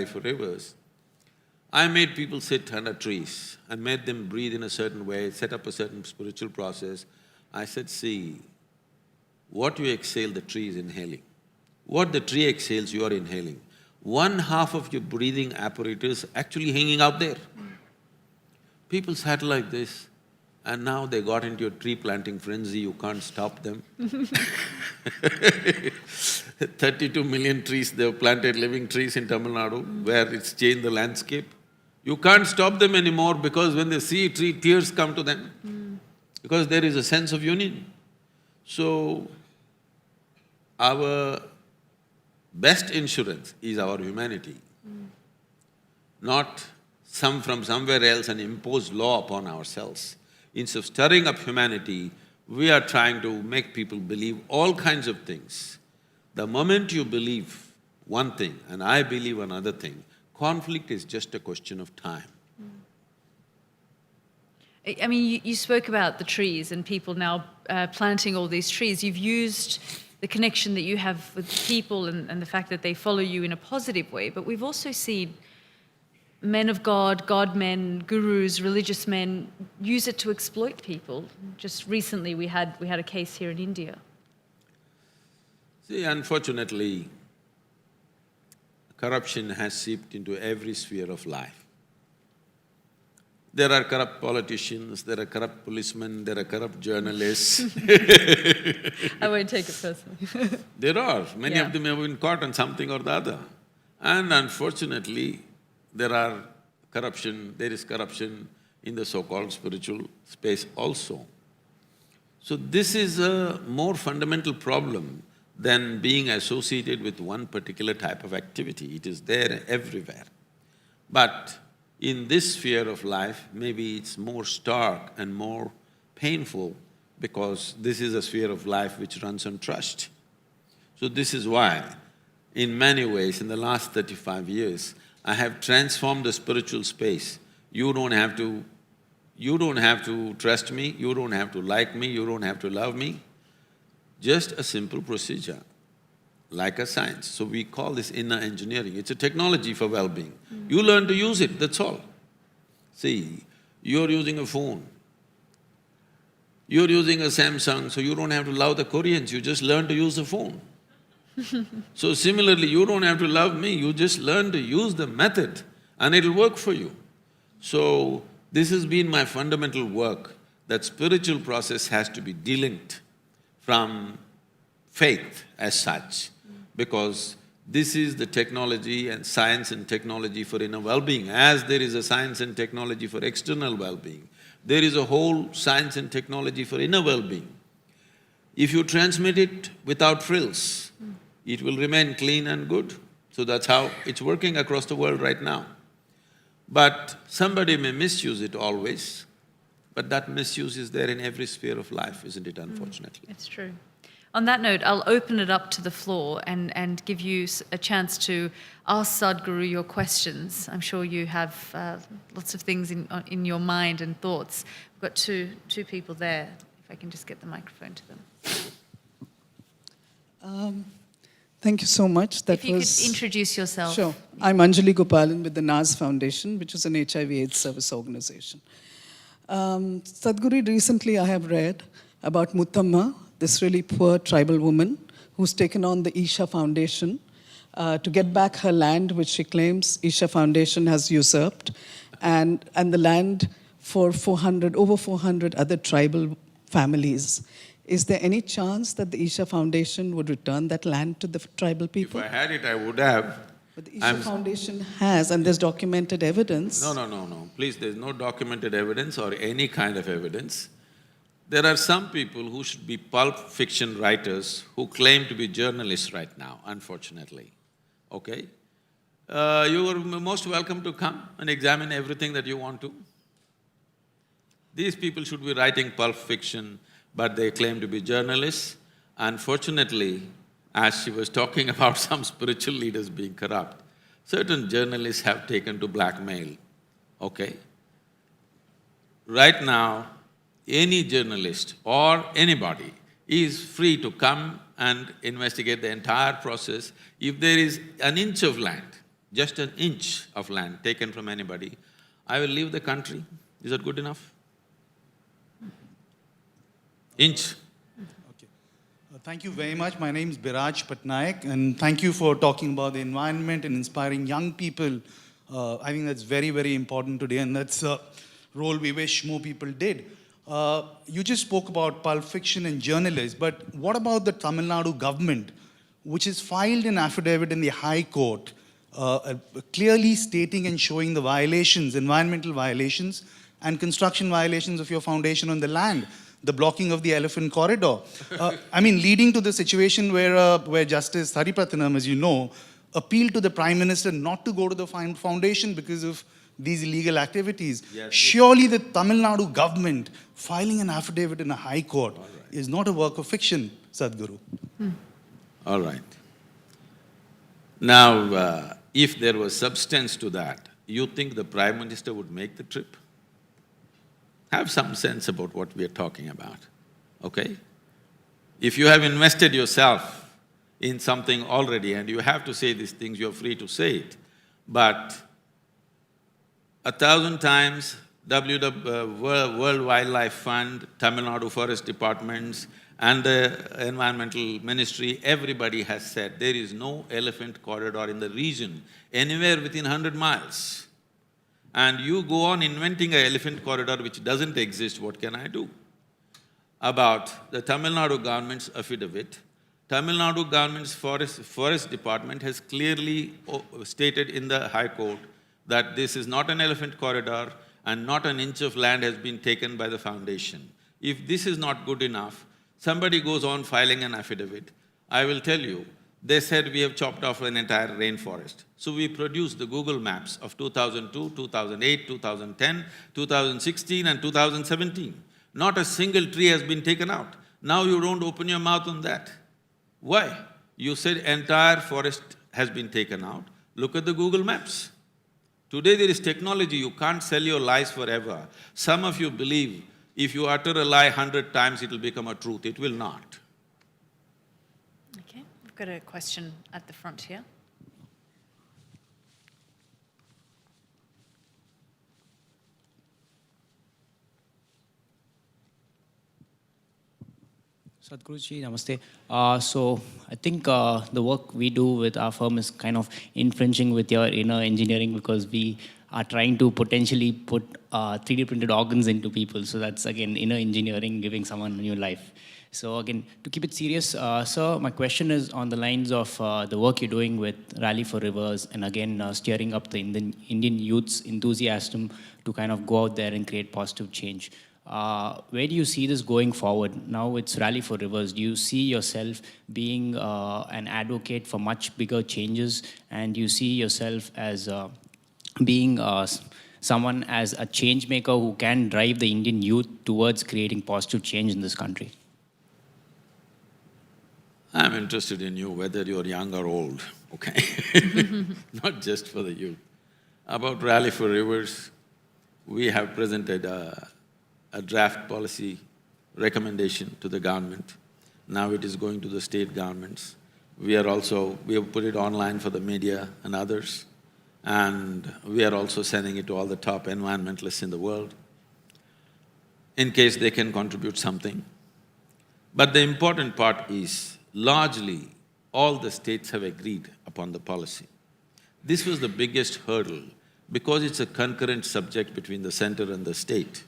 for rivers, I made people sit under trees and made them breathe in a certain way, set up a certain spiritual process. I said, see, what you exhale, the tree is inhaling. What the tree exhales, you are inhaling. One half of your breathing apparatus actually hanging out there. People sat like this, and now they got into a tree planting frenzy, you can't stop them. 32 million trees they've planted, living trees in Tamil Nadu, where it's changed the landscape. You can't stop them anymore because when they see a tree, tears come to them, because there is a sense of union. So, our best insurance is our humanity, not from somewhere else and impose law upon ourselves. Instead of stirring up humanity, we are trying to make people believe all kinds of things. The moment you believe one thing and I believe another thing, conflict is just a question of time. I mean, you spoke about the trees and people now planting all these trees. You've used the connection that you have with people and the fact that they follow you in a positive way, but we've also seen men of God, God-men, gurus, religious men use it to exploit people. Just recently we had a case here in India. See, unfortunately, corruption has seeped into every sphere of life. There are corrupt politicians, there are corrupt policemen, there are corrupt journalists. I won't take it personally. There are. Many of them have been caught on something or the other. And unfortunately, there is corruption in the so-called spiritual space also. So this is a more fundamental problem than being associated with one particular type of activity. It is there everywhere. But in this sphere of life, maybe it's more stark and more painful because this is a sphere of life which runs on trust. So this is why, in many ways, in the last 35 years, I have transformed the spiritual space. You don't have to trust me, you don't have to like me, you don't have to love me. Just a simple procedure, like a science. So we call this inner engineering. It's a technology for well-being. You learn to use it, that's all. See, you're using a phone, you're using a Samsung, so you don't have to love the Koreans, you just learn to use the phone. So similarly, you don't have to love me, you just learn to use the method and it'll work for you. So, this has been my fundamental work, that spiritual process has to be delinked from faith as such, because this is the technology and science and technology for inner well-being. As there is a science and technology for external well-being, there is a whole science and technology for inner well-being. If you transmit it without frills, it will remain clean and good. So that's how it's working across the world right now. But somebody may misuse it always, but that misuse is there in every sphere of life, isn't it, unfortunately? It's true. On that note, I'll open it up to the floor and give you a chance to ask Sadhguru your questions. I'm sure you have lots of things in your mind and thoughts. We've got two people there, if I can just get the microphone to them. Thank you so much. If you could introduce yourself. Sure. I'm Anjali Gopalan with the Isha Foundation, which is an HIV/AIDS service organization. Sadhguru, recently I have read about Muthamma, this really poor tribal woman who's taken on the Isha Foundation to get back her land, which she claims Isha Foundation has usurped, and the land for over 400 other tribal families. Is there any chance that the Isha Foundation would return that land to the tribal people? If I had it, I would have. But the Isha Foundation has, and there's documented evidence. No. Please, there's no documented evidence or any kind of evidence. There are some people who should be pulp fiction writers who claim to be journalists right now, unfortunately, okay? You are most welcome to come and examine everything that you want to. These people should be writing pulp fiction, but they claim to be journalists. Unfortunately, as she was talking about some spiritual leaders being corrupt, certain journalists have taken to blackmail, okay? Right now, any journalist or anybody is free to come and investigate the entire process. If there is an inch of land just an inch of land taken from anybody, I will leave the country. Is that good enough? Inch. Okay. Thank you very much. My name is Biraj Patnaik, and thank you for talking about the environment and inspiring young people. I think that's very, very important today, and that's a role we wish more people did. You just spoke about Pulp Fiction and journalists, but what about the Tamil Nadu government, which has filed an affidavit in the High Court, clearly stating and showing the violations, environmental violations, and construction violations of your foundation on the land? The blocking of the elephant corridor. Leading to the situation where Justice Haripratnam, as you know, appealed to the Prime Minister not to go to the foundation because of these illegal activities. Yes. Surely the Tamil Nadu government filing an affidavit in a high court is not a work of fiction, Sadhguru. All right. Now, if there was substance to that, you think the Prime Minister would make the trip? Have some sense about what we are talking about, okay? If you have invested yourself in something already and you have to say these things, you're free to say it. But 1,000 times World Wildlife Fund, Tamil Nadu Forest Departments and the Environmental Ministry, everybody has said there is no elephant corridor in the region, anywhere within 100 miles. And you go on inventing an elephant corridor which doesn't exist, what can I do? About the Tamil Nadu government's affidavit, Tamil Nadu government's forest department has clearly stated in the High Court that this is not an elephant corridor and not an inch of land has been taken by the foundation. If this is not good enough, somebody goes on filing an affidavit. I will tell you, they said we have chopped off an entire rainforest. So we produced the Google Maps of 2002, 2008, 2010, 2016 and 2017. Not a single tree has been taken out. Now you don't open your mouth on that. Why? You said entire forest has been taken out. Look at the Google Maps. Today there is technology, you can't sell your lies forever. Some of you believe if you utter a lie 100 times, it will become a truth. It will not. Okay, we've got a question at the front here. Sadhguruji, namaste. So I think the work we do with our firm is kind of infringing with your inner engineering because we are trying to potentially put 3D printed organs into people. So that's again inner engineering, giving someone a new life. So again, to keep it serious, sir, my question is on the lines of the work you're doing with Rally for Rivers and again steering up the Indian youth's enthusiasm to kind of go out there and create positive change. Where do you see this going forward? Now it's Rally for Rivers. Do you see yourself being an advocate for much bigger changes? And do you see yourself as being someone as a change maker who can drive the Indian youth towards creating positive change in this country? I'm interested in you, whether you're young or old, okay? Not just for the youth. About Rally for Rivers, we have presented a draft policy recommendation to the government. Now it is going to the state governments. We have put it online for the media and others, and we are also sending it to all the top environmentalists in the world, in case they can contribute something. But the important part is, largely, all the states have agreed upon the policy. This was the biggest hurdle because it's a concurrent subject between the center and the state.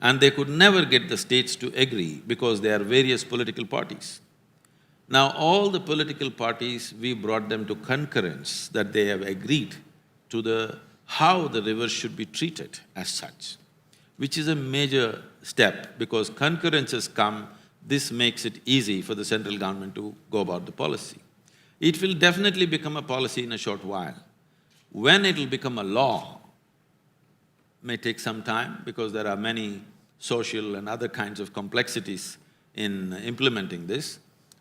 And they could never get the states to agree because there are various political parties. Now all the political parties, we brought them to concurrence that they have agreed to how the rivers should be treated as such, which is a major step because concurrence has come. This makes it easy for the central government to go about the policy. It will definitely become a policy in a short while. When it will become a law may take some time because there are many social and other kinds of complexities in implementing this.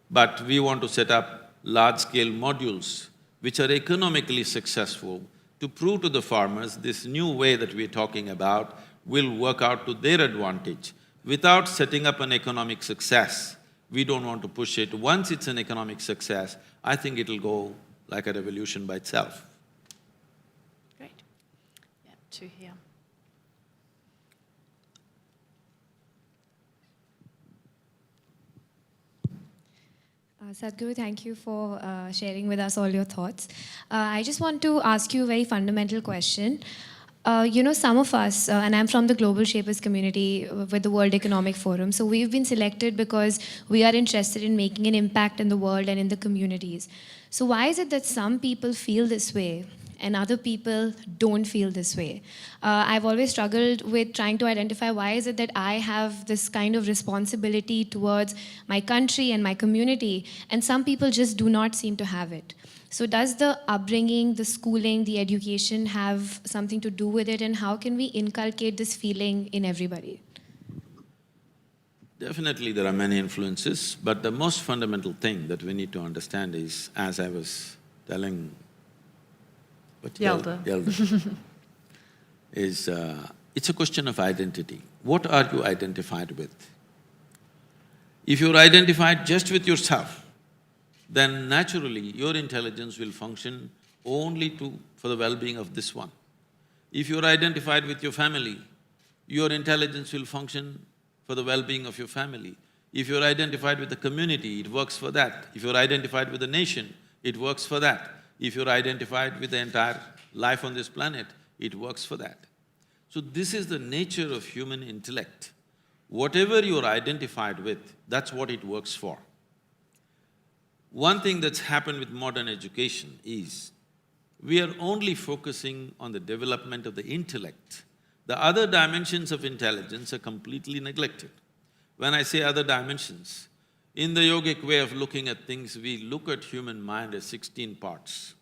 But we want to set up large-scale modules which are economically successful to prove to the farmers this new way that we're talking about will work out to their advantage. Without setting up an economic success, we don't want to push it. Once it's an economic success, I think it'll go like a revolution by itself. Great. Yeah, two here. Sadhguru, thank you for sharing with us all your thoughts. I just want to ask you a very fundamental question. Some of us, and I'm from the Global Shapers community with the World Economic Forum, so we've been selected because we are interested in making an impact in the world and in the communities. So why is it that some people feel this way and other people don't feel this way? I've always struggled with trying to identify why is it that I have this kind of responsibility towards my country and my community, and some people just do not seem to have it. So does the upbringing, the schooling, the education have something to do with it, and how can we inculcate this feeling in everybody? Definitely there are many influences, but the most fundamental thing that we need to understand is, as I was telling Yelda, is it's a question of identity. What are you identified with? If you're identified just with yourself, then naturally your intelligence will function only for the well-being of this one. If you're identified with your family, your intelligence will function for the well-being of your family. If you're identified with the community, it works for that. If you're identified with the nation, it works for that. If you're identified with the entire life on this planet, it works for that. So this is the nature of human intellect. Whatever you're identified with, that's what it works for. One thing that's happened with modern education is, we are only focusing on the development of the intellect. The other dimensions of intelligence are completely neglected. When I say other dimensions, in the yogic way of looking at things, we look at human mind as 16 parts.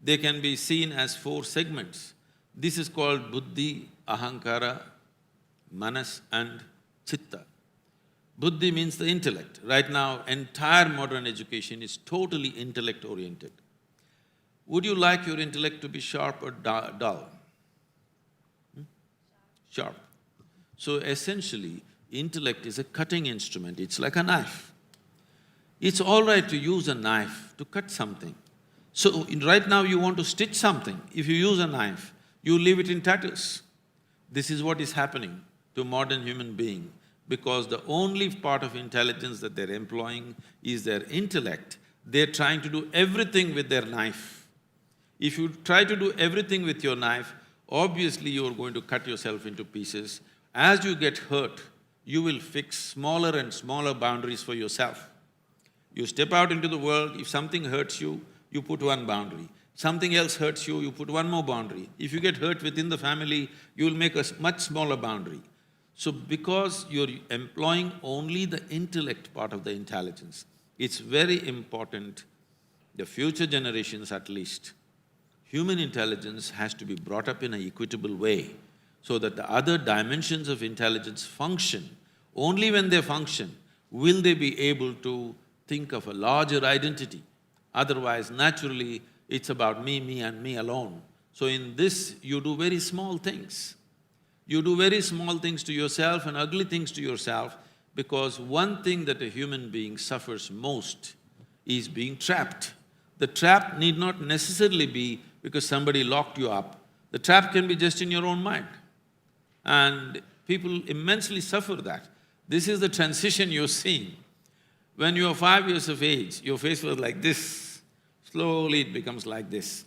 They can be seen as 4 segments. This is called buddhi, ahankara, manas and chitta. Buddhi means the intellect. Right now, entire modern education is totally intellect-oriented. Would you like your intellect to be sharp or dull? Sharp. So essentially, intellect is a cutting instrument, it's like a knife. It's all right to use a knife to cut something. So right now you want to stitch something, if you use a knife, you leave it in tatters. This is what is happening to modern human being, because the only part of intelligence that they're employing is their intellect. They're trying to do everything with their knife. If you try to do everything with your knife, obviously you're going to cut yourself into pieces. As you get hurt, you will fix smaller and smaller boundaries for yourself. You step out into the world, if something hurts you, you put one boundary. Something else hurts you, you put one more boundary. If you get hurt within the family, you will make a much smaller boundary. So because you're employing only the intellect part of the intelligence, it's very important, the future generations at least, human intelligence has to be brought up in an equitable way so that the other dimensions of intelligence function. Only when they function will they be able to think of a larger identity. Otherwise, naturally, it's about me, me and me alone. So in this, you do very small things. You do very small things to yourself and ugly things to yourself, because one thing that a human being suffers most is being trapped. The trap need not necessarily be because somebody locked you up. The trap can be just in your own mind. And people immensely suffer that. This is the transition you're seeing. When you are 5 years of age, your face was like this, slowly it becomes like this.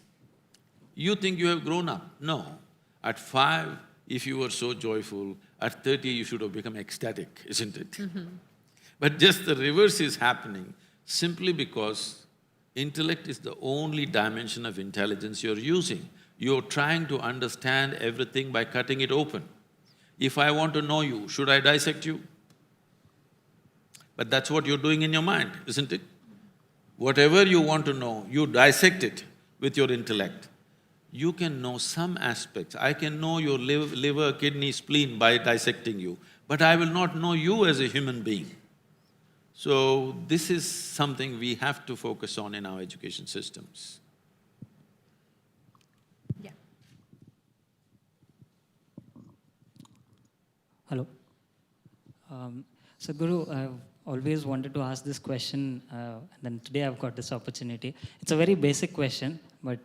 You think you have grown up. No. At 5, if you were so joyful, at 30 you should have become ecstatic, isn't it? But just the reverse is happening simply because intellect is the only dimension of intelligence you're using. You're trying to understand everything by cutting it open. If I want to know you, should I dissect you? But that's what you're doing in your mind, isn't it? Whatever you want to know, you dissect it with your intellect. You can know some aspects. I can know your liver, kidney, spleen by dissecting you, but I will not know you as a human being. So this is something we have to focus on in our education systems. Yeah. Hello. Sadhguru, I've always wanted to ask this question, and then today I've got this opportunity. It's a very basic question, but